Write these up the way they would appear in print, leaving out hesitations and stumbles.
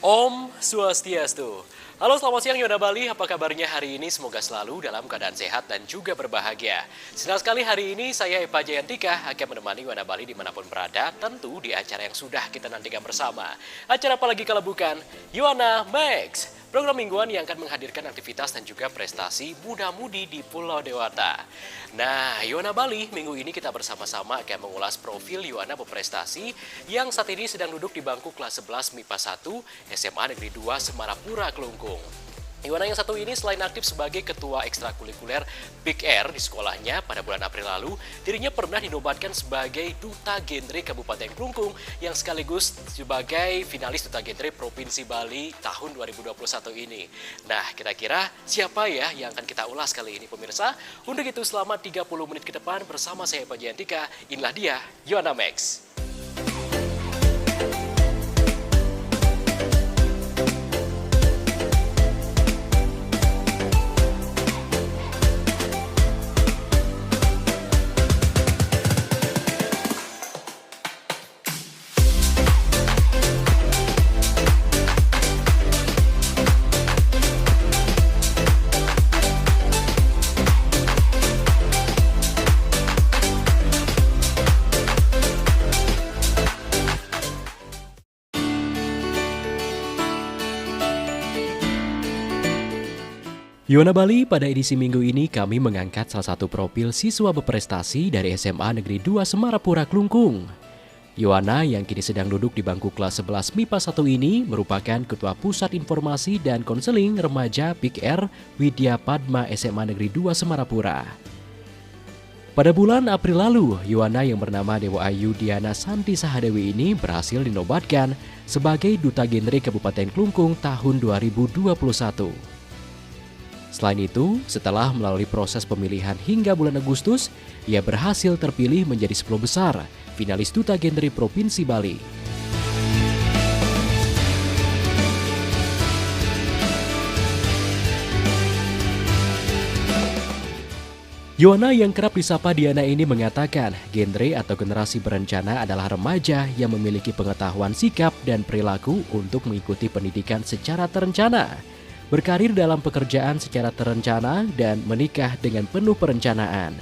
Om Swastiastu. Halo, selamat siang Yona Bali. Apa kabarnya hari ini? Semoga selalu dalam keadaan sehat dan juga berbahagia. Senang sekali hari ini saya Epa Jayantika akan menemani Yona Bali dimanapun berada, tentu di acara yang sudah kita nantikan bersama. Acara apa lagi kalau bukan Yona Max, program mingguan yang akan menghadirkan aktivitas dan juga prestasi muda-mudi di Pulau Dewata. Nah, Yona Bali, minggu ini kita bersama-sama akan mengulas profil Yuwana berprestasi yang saat ini sedang duduk di bangku kelas 11 MIPA 1 SMA Negeri 2 Semarapura, Kelungkung. Yuwana yang satu ini selain aktif sebagai ketua ekstrakurikuler Big Air di sekolahnya pada bulan April lalu, dirinya pernah dinobatkan sebagai Duta Genre Kabupaten Kelungkung yang sekaligus sebagai finalis Duta Genre Provinsi Bali tahun 2021 ini. Nah, kira-kira siapa ya yang akan kita ulas kali ini pemirsa? Untuk itu selama 30 menit ke depan bersama saya Pak Jayantika, inilah dia Yuwana Max. Yuwana Bali, pada edisi minggu ini kami mengangkat salah satu profil siswa berprestasi dari SMA Negeri 2 Semarapura, Kelungkung. Yuwana yang kini sedang duduk di bangku kelas 11 MIPA 1 ini merupakan Ketua Pusat Informasi dan Konseling Remaja Big Air Widya Padma SMA Negeri 2 Semarapura. Pada bulan April lalu, Yuwana yang bernama Dewa Ayu Diana Santi Sahadewi ini berhasil dinobatkan sebagai Duta Genre Kabupaten Kelungkung tahun 2021. Selain itu, setelah melalui proses pemilihan hingga bulan Agustus, ia berhasil terpilih menjadi 10 besar finalis Duta Genre Provinsi Bali. Yuwana yang kerap disapa Diana ini mengatakan, genre atau generasi berencana adalah remaja yang memiliki pengetahuan sikap dan perilaku untuk mengikuti pendidikan secara terencana, berkarir dalam pekerjaan secara terencana, dan menikah dengan penuh perencanaan.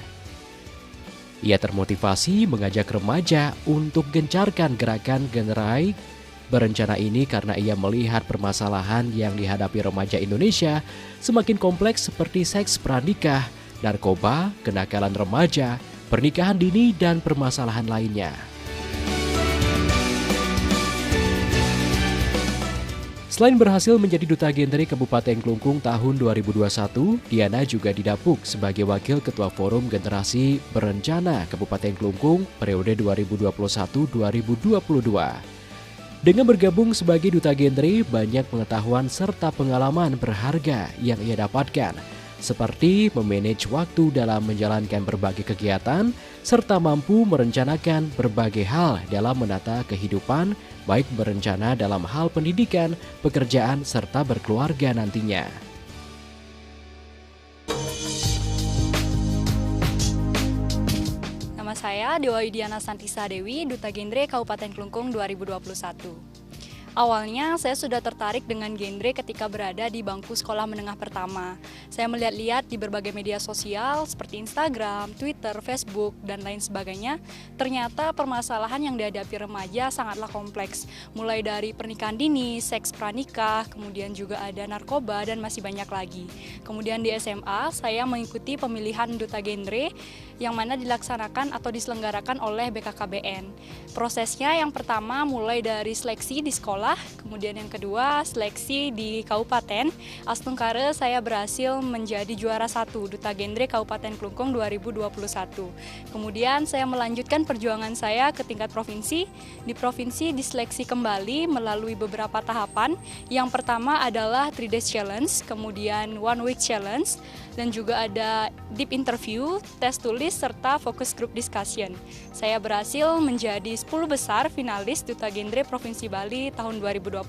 Ia termotivasi mengajak remaja untuk gencarkan gerakan generasi berencana ini karena ia melihat permasalahan yang dihadapi remaja Indonesia semakin kompleks seperti seks pranikah, narkoba, kenakalan remaja, pernikahan dini, dan permasalahan lainnya. Selain berhasil menjadi Duta Genre Kabupaten Kelungkung tahun 2021, Diana juga didapuk sebagai Wakil Ketua Forum Generasi Berencana Kabupaten Kelungkung periode 2021-2022. Dengan bergabung sebagai Duta Genre, banyak pengetahuan serta pengalaman berharga yang ia dapatkan, seperti memanage waktu dalam menjalankan berbagai kegiatan, serta mampu merencanakan berbagai hal dalam menata kehidupan, baik berencana dalam hal pendidikan, pekerjaan, serta berkeluarga nantinya. Nama saya Dewa Diana Santi Sahadewi, Duta Genre Kabupaten Kelungkung 2021. Awalnya saya sudah tertarik dengan genre ketika berada di bangku sekolah menengah pertama. Saya melihat-lihat di berbagai media sosial seperti Instagram, Twitter, Facebook, dan lain sebagainya. Ternyata permasalahan yang dihadapi remaja sangatlah kompleks. Mulai dari pernikahan dini, seks pranikah, kemudian juga ada narkoba, dan masih banyak lagi. Kemudian di SMA saya mengikuti pemilihan Duta Genre yang mana dilaksanakan atau diselenggarakan oleh BKKBN. Prosesnya yang pertama mulai dari seleksi di sekolah, kemudian yang kedua seleksi di kabupaten. Astungkare saya berhasil menjadi juara 1 Duta Genre Kabupaten Kelungkung 2021. Kemudian saya melanjutkan perjuangan saya ke tingkat provinsi. Di provinsi diseleksi kembali melalui beberapa tahapan. Yang pertama adalah 3 Days Challenge, kemudian 1 Week Challenge, dan juga ada deep interview, tes tulis, serta focus group discussion. Saya berhasil menjadi 10 besar finalis Duta Genre Provinsi Bali tahun 2021.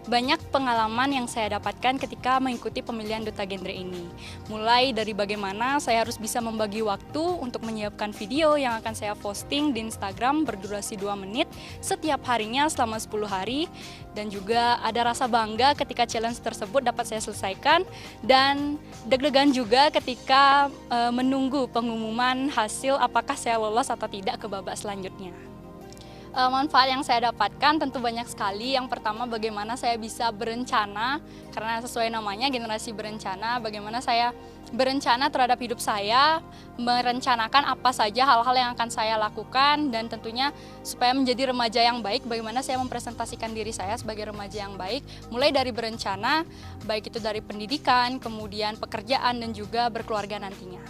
Banyak pengalaman yang saya dapatkan ketika mengikuti pemilihan Duta Genre ini. Mulai dari bagaimana saya harus bisa membagi waktu untuk menyiapkan video yang akan saya posting di Instagram berdurasi 2 menit setiap harinya selama 10 hari. Dan juga ada rasa bangga ketika challenge tersebut dapat saya selesaikan. Dan deg-degan juga ketika menunggu pengumuman hasil apakah saya lolos atau tidak ke babak selanjutnya. Manfaat yang saya dapatkan tentu banyak sekali. Yang pertama, bagaimana saya bisa berencana, karena sesuai namanya generasi berencana, bagaimana saya berencana terhadap hidup saya, merencanakan apa saja hal-hal yang akan saya lakukan, dan tentunya supaya menjadi remaja yang baik, bagaimana saya mempresentasikan diri saya sebagai remaja yang baik, mulai dari berencana, baik itu dari pendidikan, kemudian pekerjaan, dan juga berkeluarga nantinya.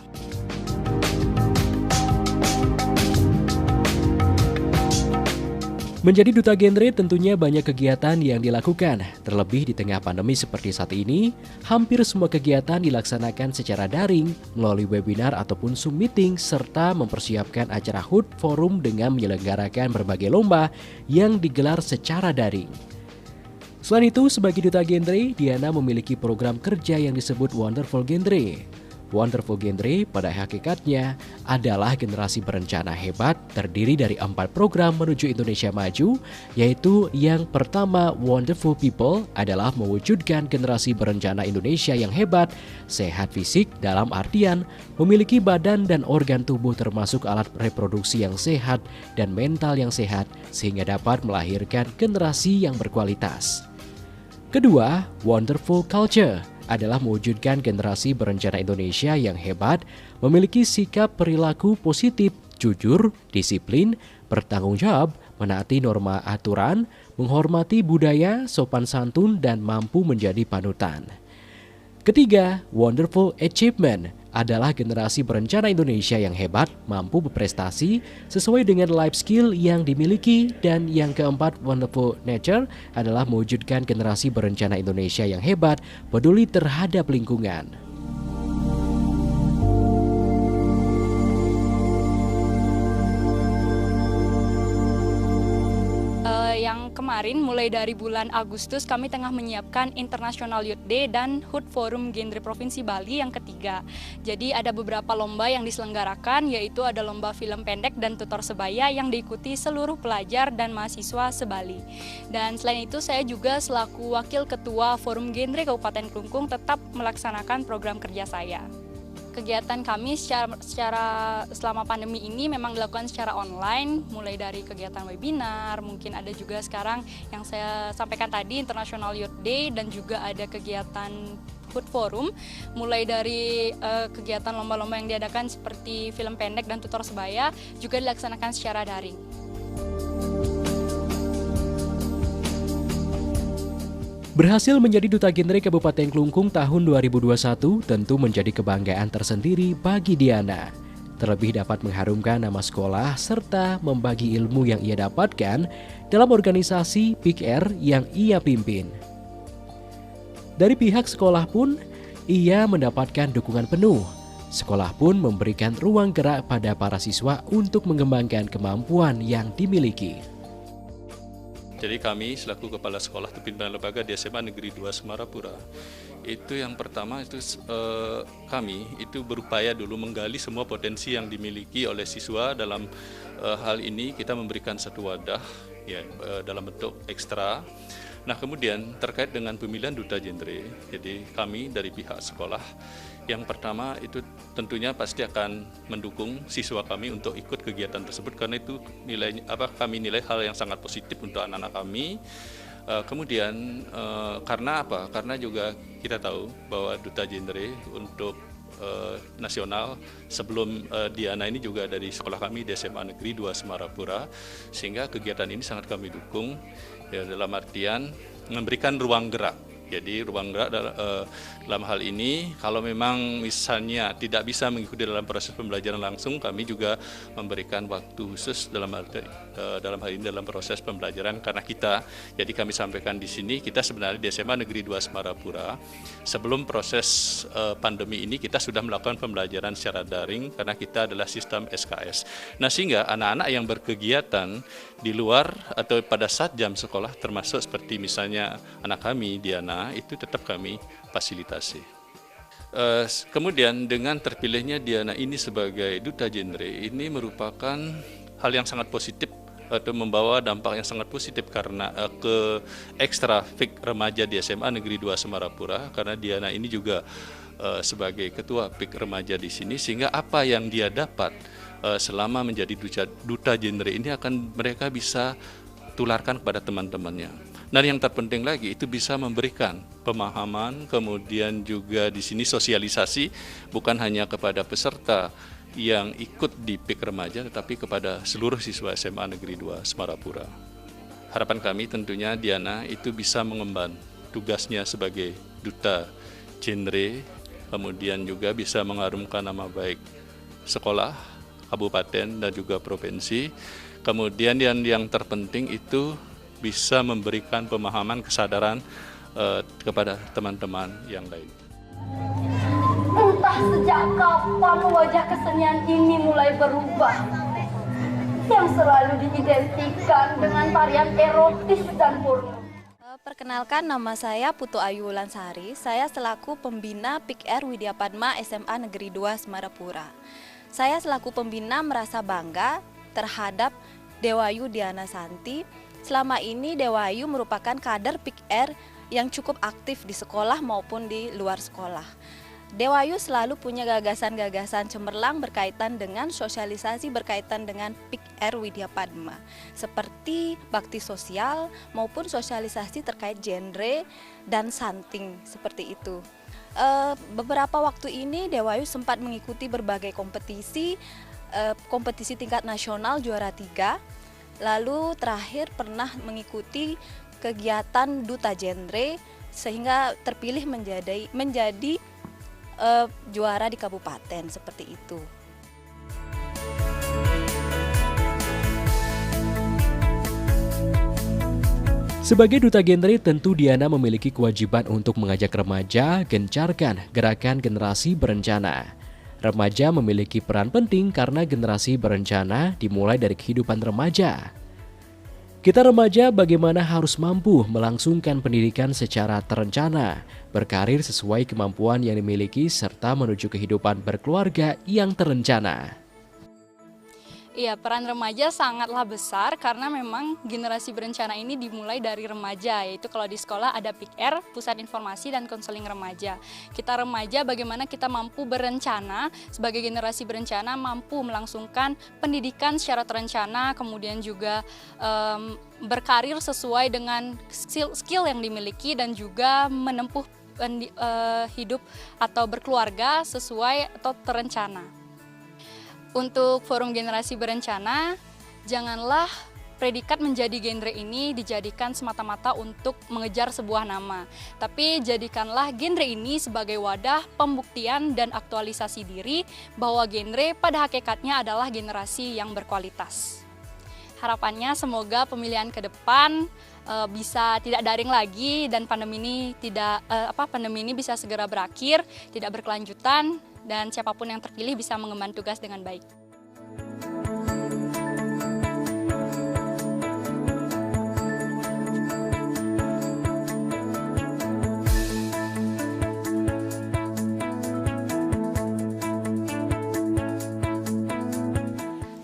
Menjadi duta genre tentunya banyak kegiatan yang dilakukan. Terlebih di tengah pandemi seperti saat ini, hampir semua kegiatan dilaksanakan secara daring melalui webinar ataupun Zoom meeting, serta mempersiapkan acara HUT Forum dengan menyelenggarakan berbagai lomba yang digelar secara daring. Selain itu, sebagai duta genre, Diana memiliki program kerja yang disebut Wonderful Genre. Wonderful Genre pada hakikatnya adalah generasi berencana hebat terdiri dari 4 program menuju Indonesia Maju, yaitu yang pertama Wonderful People adalah mewujudkan generasi berencana Indonesia yang hebat, sehat fisik dalam artian memiliki badan dan organ tubuh termasuk alat reproduksi yang sehat dan mental yang sehat sehingga dapat melahirkan generasi yang berkualitas. Kedua, Wonderful Culture adalah mewujudkan generasi berencana Indonesia yang hebat, memiliki sikap perilaku positif, jujur, disiplin, bertanggung jawab, menaati norma aturan, menghormati budaya, sopan santun, dan mampu menjadi panutan. Ketiga, Wonderful Achievement adalah generasi berencana Indonesia yang hebat, mampu berprestasi sesuai dengan life skill yang dimiliki. Dan yang keempat, Wonderful Nature adalah mewujudkan generasi berencana Indonesia yang hebat, peduli terhadap lingkungan. Yang kemarin mulai dari bulan Agustus kami tengah menyiapkan International Youth Day dan HUT Forum Genre Provinsi Bali yang ketiga. Jadi ada beberapa lomba yang diselenggarakan, yaitu ada lomba film pendek dan tutor sebaya yang diikuti seluruh pelajar dan mahasiswa se-Bali. Dan selain itu saya juga selaku Wakil Ketua Forum Genre Kabupaten Klungkung tetap melaksanakan program kerja saya. Kegiatan kami secara selama pandemi ini memang dilakukan secara online, mulai dari kegiatan webinar, mungkin ada juga sekarang yang saya sampaikan tadi International Youth Day, dan juga ada kegiatan HUT Forum, mulai dari kegiatan lomba-lomba yang diadakan seperti film pendek dan tutor sebaya juga dilaksanakan secara daring. Berhasil menjadi Duta Genre Kabupaten Klungkung tahun 2021 tentu menjadi kebanggaan tersendiri bagi Diana. Terlebih dapat mengharumkan nama sekolah serta membagi ilmu yang ia dapatkan dalam organisasi PIKR yang ia pimpin. Dari pihak sekolah pun, ia mendapatkan dukungan penuh. Sekolah pun memberikan ruang gerak pada para siswa untuk mengembangkan kemampuan yang dimiliki. Jadi kami selaku Kepala Sekolah Pimpinan Lembaga di SMA Negeri 2 Semarapura, itu yang pertama itu kami itu berupaya dulu menggali semua potensi yang dimiliki oleh siswa. Dalam hal ini kita memberikan satu wadah ya, dalam bentuk ekstra. Nah kemudian terkait dengan pemilihan Duta Genre, jadi kami dari pihak sekolah yang pertama itu tentunya pasti akan mendukung siswa kami untuk ikut kegiatan tersebut, karena itu kami nilai hal yang sangat positif untuk anak-anak kami. Kemudian karena apa? Karena juga kita tahu bahwa Duta Genre untuk nasional sebelum Diana ini juga dari sekolah kami di SMA Negeri 2 Semarapura, sehingga kegiatan ini sangat kami dukung ya, dalam artian memberikan ruang gerak Jadi ruang gerak dalam hal ini kalau memang misalnya tidak bisa mengikuti dalam proses pembelajaran langsung, kami juga memberikan waktu khusus dalam hal ini dalam proses pembelajaran karena kita, jadi kami sampaikan di sini, kita sebenarnya di SMA Negeri 2 Semarapura sebelum proses pandemi ini kita sudah melakukan pembelajaran secara daring karena kita adalah sistem SKS. Nah, sehingga anak-anak yang berkegiatan di luar atau pada saat jam sekolah termasuk seperti misalnya anak kami Diana itu tetap kami fasilitasi. Kemudian dengan terpilihnya Diana ini sebagai duta genre ini merupakan hal yang sangat positif atau membawa dampak yang sangat positif karena ke ekstra fik remaja di SMA Negeri 2 Semarapura karena Diana ini juga sebagai ketua fik remaja di sini sehingga apa yang dia dapat selama menjadi duta genre ini akan mereka bisa tularkan kepada teman-temannya. Dan yang terpenting lagi itu bisa memberikan pemahaman, kemudian juga di sini sosialisasi bukan hanya kepada peserta yang ikut di PIK remaja tetapi kepada seluruh siswa SMA Negeri 2 Semarapura. Harapan kami tentunya Diana itu bisa mengemban tugasnya sebagai duta genre, kemudian juga bisa mengharumkan nama baik sekolah, kabupaten dan juga provinsi. Kemudian yang terpenting itu bisa memberikan pemahaman, kesadaran kepada teman-teman yang lain. Entah sejak kapan wajah kesenian ini mulai berubah, yang selalu diidentikan dengan tarian erotis dan porno. Perkenalkan, nama saya Putu Ayu Lansari. Saya selaku pembina PIK-R Widya Padma SMA Negeri 2 Semarapura. Saya selaku pembina merasa bangga terhadap Dewayu Diana Santi. Selama ini Dewayu merupakan kader PIK-R yang cukup aktif di sekolah maupun di luar sekolah. Dewayu selalu punya gagasan-gagasan cemerlang berkaitan dengan sosialisasi berkaitan dengan PIK-R Widya Padma, seperti bakti sosial maupun sosialisasi terkait genre dan santing seperti itu. Beberapa waktu ini Dewayu sempat mengikuti berbagai kompetisi tingkat nasional juara 3. Lalu terakhir pernah mengikuti kegiatan duta genre sehingga terpilih menjadi juara di kabupaten seperti itu. Sebagai duta genre, tentu Diana memiliki kewajiban untuk mengajak remaja gencarkan gerakan generasi berencana. Remaja memiliki peran penting karena generasi berencana dimulai dari kehidupan remaja. Kita remaja bagaimana harus mampu melangsungkan pendidikan secara terencana, berkarir sesuai kemampuan yang dimiliki, serta menuju kehidupan berkeluarga yang terencana. Iya, peran remaja sangatlah besar karena memang generasi berencana ini dimulai dari remaja, yaitu kalau di sekolah ada PIK-R, Pusat Informasi dan Konseling Remaja. Kita remaja bagaimana kita mampu berencana, sebagai generasi berencana mampu melangsungkan pendidikan secara terencana, kemudian juga berkarir sesuai dengan skill yang dimiliki dan juga menempuh hidup atau berkeluarga sesuai atau terencana. Untuk Forum Generasi Berencana, janganlah predikat menjadi genre ini dijadikan semata-mata untuk mengejar sebuah nama. Tapi jadikanlah genre ini sebagai wadah pembuktian dan aktualisasi diri bahwa genre pada hakikatnya adalah generasi yang berkualitas. Harapannya semoga pemilihan ke depan bisa tidak daring lagi dan pandemi ini bisa segera berakhir, tidak berkelanjutan, dan siapapun yang terpilih bisa mengemban tugas dengan baik.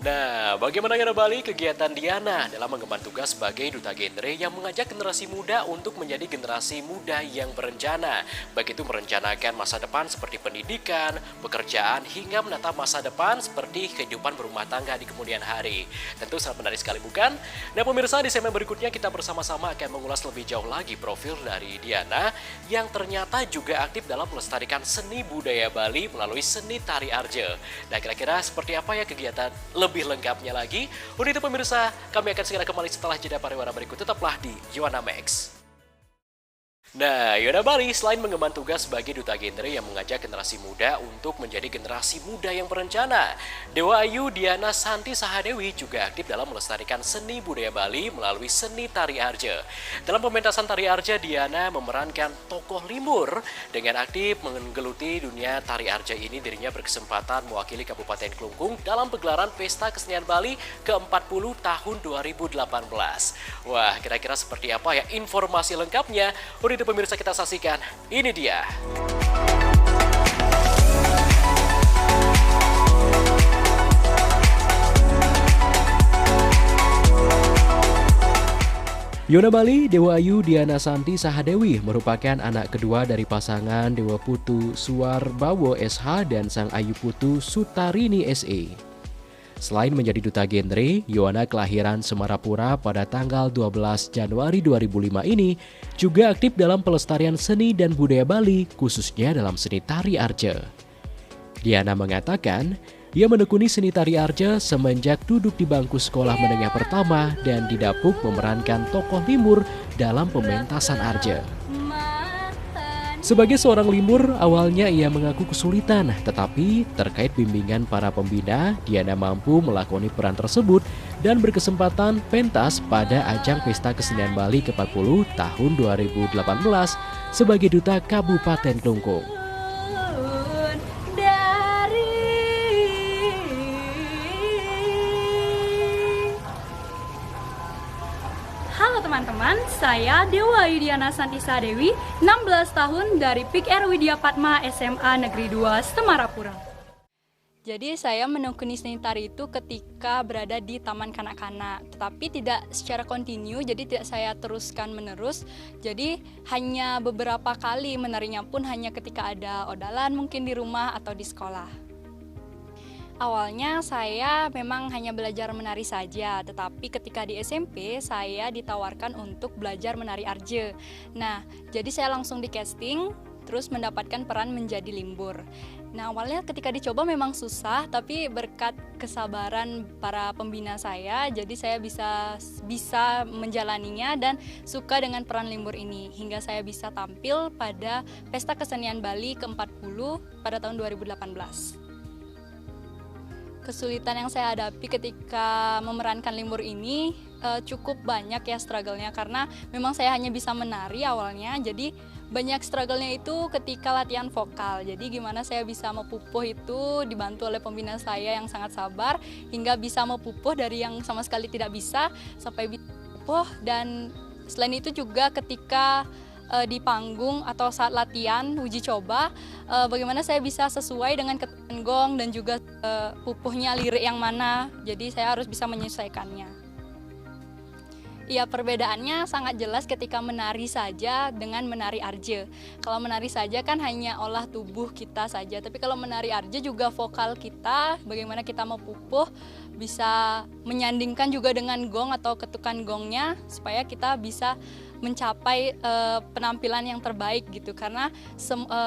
Nah, bagaimana Yana Bali kegiatan Diana dalam mengemban tugas sebagai duta genre yang mengajak generasi muda untuk menjadi generasi muda yang berencana, baik itu merencanakan masa depan seperti pendidikan, pekerjaan, hingga menatap masa depan seperti kehidupan berumah tangga di kemudian hari. Tentu sangat menarik sekali, bukan? Nah pemirsa, di segmen berikutnya kita bersama-sama akan mengulas lebih jauh lagi profil dari Diana yang ternyata juga aktif dalam melestarikan seni budaya Bali melalui seni tari arje. Nah kira-kira seperti apa ya kegiatan lebih lengkapnya lagi? Untuk itu pemirsa, kami akan segera kembali setelah jeda pariwara berikut. Tetaplah di Yuana Max. Nah, Yona Bali selain mengemban tugas sebagai duta genre yang mengajak generasi muda untuk menjadi generasi muda yang berencana, Dewa Ayu Diana Santi Sahadewi juga aktif dalam melestarikan seni budaya Bali melalui seni tari arja. Dalam pementasan tari arja, Diana memerankan tokoh Limur. Dengan aktif menggeluti dunia tari arja ini, dirinya berkesempatan mewakili Kabupaten Klungkung dalam pegelaran Pesta Kesenian Bali ke-40 tahun 2018. Wah, kira-kira seperti apa ya informasi lengkapnya? Udah pemirsa kita saksikan, ini dia. Yona Bali, Dewa Ayu Diana Santi Sahadewi merupakan anak kedua dari pasangan Dewa Putu Suwarbawo SH dan Sang Ayu Putu Sutarini SE. Selain menjadi duta genre, Yona kelahiran Semarapura pada tanggal 12 Januari 2005 ini juga aktif dalam pelestarian seni dan budaya Bali, khususnya dalam seni tari arja. Diana mengatakan, ia menekuni seni tari arja semenjak duduk di bangku sekolah menengah pertama dan didapuk memerankan tokoh Limur dalam pementasan arja. Sebagai seorang Limur, awalnya ia mengaku kesulitan, tetapi terkait bimbingan para pembina, Diana mampu melakoni peran tersebut dan berkesempatan pentas pada ajang Pesta Kesenian Bali ke-40 tahun 2018 sebagai duta Kabupaten Klungkung. Halo teman-teman, saya Dewa Ayu Diana Santi Sahadewi, 16 tahun dari PIKR Widya Padma SMA Negeri 2 Semarapura. Jadi saya menekuni seni tari itu ketika berada di taman kanak-kanak, tetapi tidak secara kontinu, jadi tidak saya teruskan menerus. Jadi hanya beberapa kali menarinya pun hanya ketika ada odalan mungkin di rumah atau di sekolah. Awalnya saya memang hanya belajar menari saja, tetapi ketika di SMP saya ditawarkan untuk belajar menari arja. Nah, jadi saya langsung di casting, terus mendapatkan peran menjadi Limbur. Nah, awalnya ketika dicoba memang susah, tapi berkat kesabaran para pembina saya, jadi saya bisa menjalaninya dan suka dengan peran Limbur ini, hingga saya bisa tampil pada Pesta Kesenian Bali ke-40 pada tahun 2018. Kesulitan yang saya hadapi ketika memerankan Limur ini cukup banyak ya struggle-nya, karena memang saya hanya bisa menari awalnya, jadi banyak struggle-nya itu ketika latihan vokal. Jadi gimana saya bisa mepupuh itu dibantu oleh pembina saya yang sangat sabar, hingga bisa mepupuh dari yang sama sekali tidak bisa sampai bisa pupuh. Dan selain itu juga ketika di panggung atau saat latihan uji coba, bagaimana saya bisa sesuai dengan ketukan gong dan juga pupuhnya lirik yang mana, jadi saya harus bisa menyesuaikannya. Ya, perbedaannya sangat jelas ketika menari saja dengan menari arja. Kalau menari saja kan hanya olah tubuh kita saja, tapi kalau menari arja juga vokal kita, bagaimana kita mau pupuh, bisa menyandingkan juga dengan gong atau ketukan gongnya supaya kita bisa mencapai penampilan yang terbaik gitu. Karena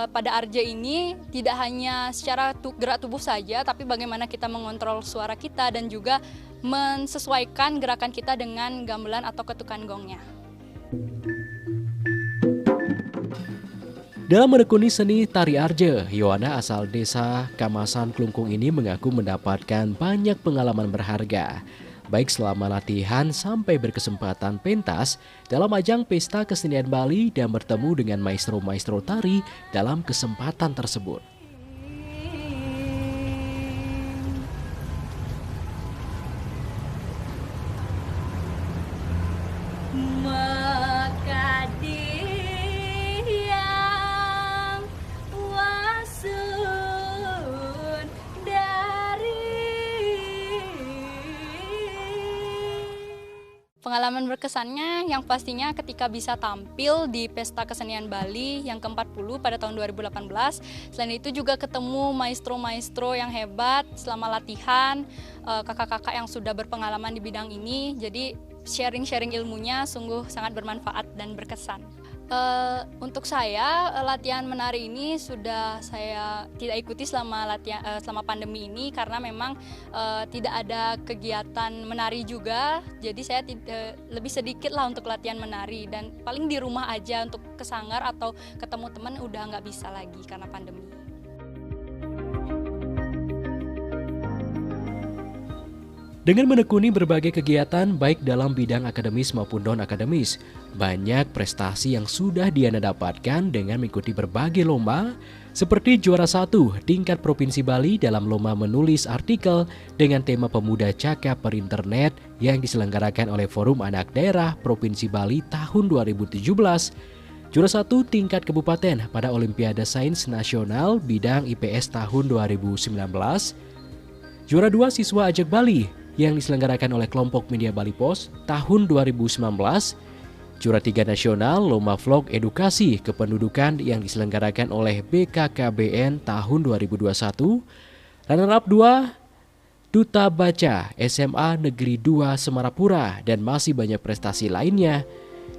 pada arja ini tidak hanya secara gerak tubuh saja, tapi bagaimana kita mengontrol suara kita dan juga mensesuaikan gerakan kita dengan gamelan atau ketukan gongnya. Dalam menekuni seni tari arja, Yohana asal desa Kamasan Klungkung ini mengaku mendapatkan banyak pengalaman berharga, baik selama latihan sampai berkesempatan pentas dalam ajang Pesta Kesenian Bali dan bertemu dengan maestro-maestro tari dalam kesempatan tersebut. Pengalaman berkesannya yang pastinya ketika bisa tampil di Pesta Kesenian Bali yang ke-40 pada tahun 2018. Selain itu juga ketemu maestro-maestro yang hebat selama latihan, kakak-kakak yang sudah berpengalaman di bidang ini. Jadi sharing-sharing ilmunya sungguh sangat bermanfaat dan berkesan. Untuk saya, latihan menari ini sudah saya tidak ikuti selama pandemi ini karena memang tidak ada kegiatan menari juga. Jadi saya lebih sedikit lah untuk latihan menari dan paling di rumah aja untuk ke sanggar atau ketemu teman udah nggak bisa lagi karena pandemi. Dengan menekuni berbagai kegiatan baik dalam bidang akademis maupun non-akademis, banyak prestasi yang sudah Diana dapatkan dengan mengikuti berbagai lomba, seperti juara 1 tingkat Provinsi Bali dalam lomba menulis artikel dengan tema Pemuda Cakap Berinternet yang diselenggarakan oleh Forum Anak Daerah Provinsi Bali tahun 2017, juara 1 tingkat kabupaten pada Olimpiade Sains Nasional bidang IPS tahun 2019, juara 2 siswa Ajak Bali yang diselenggarakan oleh kelompok media Bali Pos tahun 2019, juara 3 nasional Lomba Vlog Edukasi Kependudukan yang diselenggarakan oleh BKKBN tahun 2021, runner-up 2 Duta Baca SMA Negeri 2 Semarapura, dan masih banyak prestasi lainnya.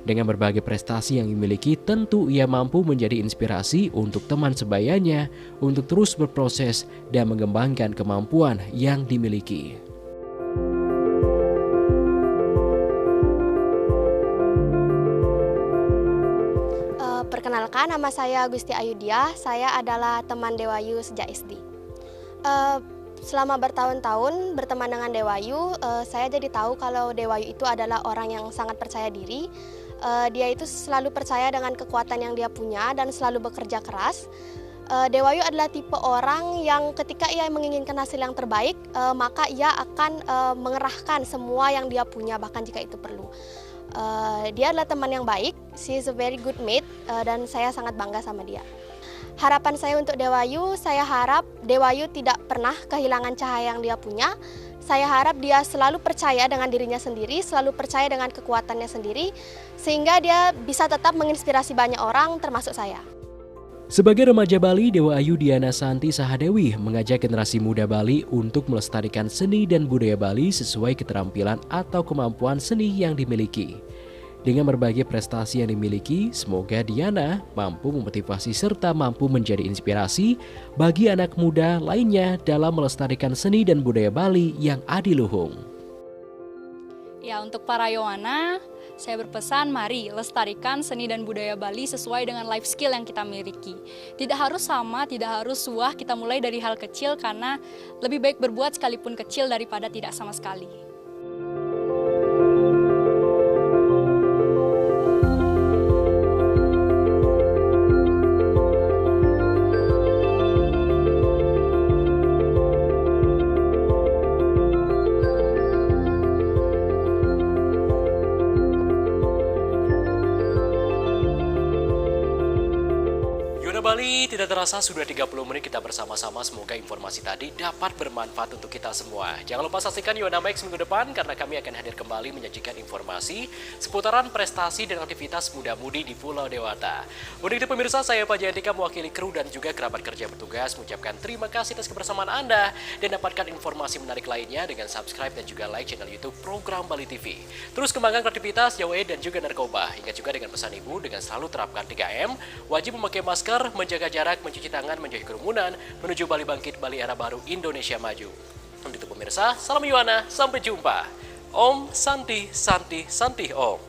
Dengan berbagai prestasi yang dimiliki, tentu ia mampu menjadi inspirasi untuk teman sebayanya untuk terus berproses dan mengembangkan kemampuan yang dimiliki. Perkenalkan, nama saya Gusti Ayudia. Saya adalah teman Dewayu sejak SD. Selama bertahun-tahun berteman dengan Dewayu, saya jadi tahu kalau Dewayu itu adalah orang yang sangat percaya diri. Dia itu selalu percaya dengan kekuatan yang dia punya dan selalu bekerja keras. Dewayu adalah tipe orang yang ketika ia menginginkan hasil yang terbaik, maka ia akan mengerahkan semua yang dia punya, bahkan jika itu perlu. Dia adalah teman yang baik, she is a very good mate, dan saya sangat bangga sama dia. Harapan saya untuk Dewayu, saya harap Dewayu tidak pernah kehilangan cahaya yang dia punya. Saya harap dia selalu percaya dengan dirinya sendiri, selalu percaya dengan kekuatannya sendiri, sehingga dia bisa tetap menginspirasi banyak orang, termasuk saya. Sebagai remaja Bali, Dewa Ayu Diana Santi Sahadewi mengajak generasi muda Bali untuk melestarikan seni dan budaya Bali sesuai keterampilan atau kemampuan seni yang dimiliki. Dengan berbagai prestasi yang dimiliki, semoga Diana mampu memotivasi serta mampu menjadi inspirasi bagi anak muda lainnya dalam melestarikan seni dan budaya Bali yang adiluhung. Ya, untuk para Yowana, saya berpesan mari lestarikan seni dan budaya Bali sesuai dengan life skill yang kita miliki. Tidak harus sama, tidak harus suah, kita mulai dari hal kecil karena lebih baik berbuat sekalipun kecil daripada tidak sama sekali. Bali, tidak terasa sudah 30 menit kita bersama-sama. Semoga informasi tadi dapat bermanfaat untuk kita semua. Jangan lupa saksikan Yuana Max minggu depan karena kami akan hadir kembali menyajikan informasi seputaran prestasi dan aktivitas muda-mudi di Pulau Dewata. Untuk itu pemirsa, saya Pak Jayantika mewakili kru dan juga kerabat kerja bertugas mengucapkan terima kasih atas kebersamaan Anda dan dapatkan informasi menarik lainnya dengan subscribe dan juga like channel YouTube Program Bali TV. Terus kembangkan kreativitas, jauhi dan juga narkoba. Ingat juga dengan pesan ibu dengan selalu terapkan 3M, wajib memakai masker, menjaga jarak, mencuci tangan, menjauhi kerumunan, menuju Bali Bangkit, Bali Era Baru, Indonesia Maju. Untuk itu pemirsa, salam Yuana, sampai jumpa. Om Santi Santi Santi Om.